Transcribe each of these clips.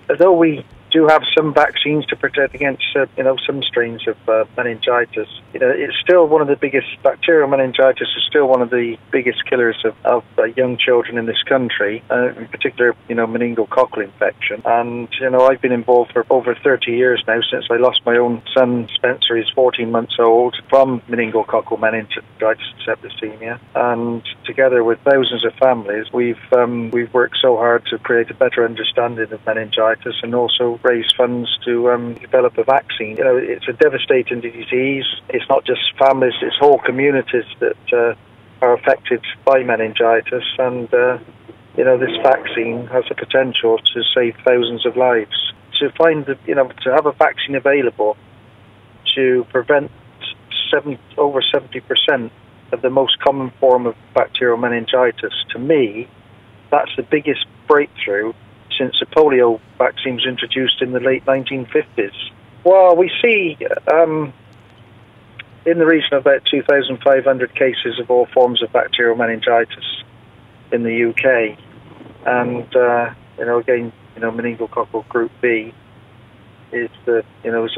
although we do have some vaccines to protect against, some strains of meningitis, it's still one of the biggest. Bacterial meningitis is still one of the biggest killers of young children in this country, in particular, meningococcal infection. And, I've been involved for over 30 years now, since I lost my own son, Spencer. He's 14 months old, from meningococcal meningitis septicemia. And together with thousands of families, we've worked so hard to create a better understanding of meningitis, and also raise funds to develop a vaccine. It's a devastating disease. It's not just families, it's whole communities that are affected by meningitis, and this vaccine has the potential to save thousands of lives. To to have a vaccine available to prevent over 70% of the most common form of bacterial meningitis, to me, that's the biggest breakthrough since the polio vaccine was introduced in the late 1950s. Well, we see in the region of about 2,500 cases of all forms of bacterial meningitis in the UK. And, again, meningococcal group B is the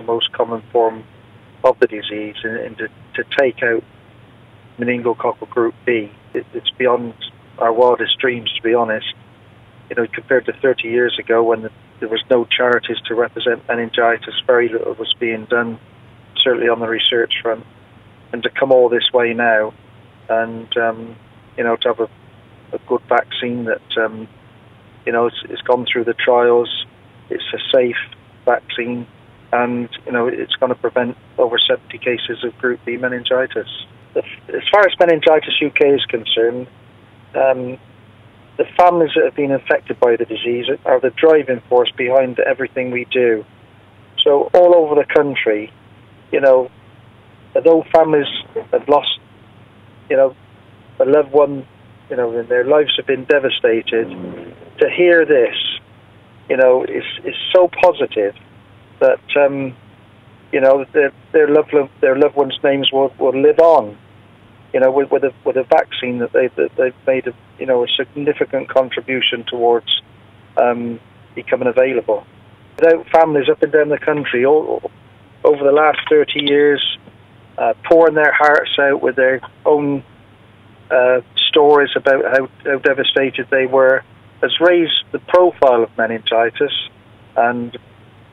most common form of the disease. And to take out meningococcal group B, it's beyond our wildest dreams, to be honest. Compared to 30 years ago, when there was no charities to represent meningitis, very little was being done, certainly on the research front. And to come all this way now, and to have a good vaccine that it's gone through the trials, it's a safe vaccine, and it's going to prevent over 70 cases of Group B meningitis. As far as Meningitis UK is concerned, the families that have been infected by the disease are the driving force behind everything we do. So all over the country, although families have lost, a loved one, and their lives have been devastated, to hear this, is so positive that, their loved ones' names will live on. With a vaccine that they've made a significant contribution towards becoming available. Without families up and down the country over the last 30 years pouring their hearts out with their own stories about how devastated they were, has raised the profile of meningitis, and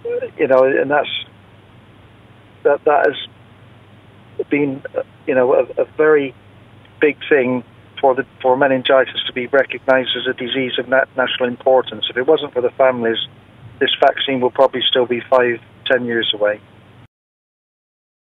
and that has been a very big thing for meningitis to be recognised as a disease of national importance. If it wasn't for the families, this vaccine will probably still be 5-10 years away.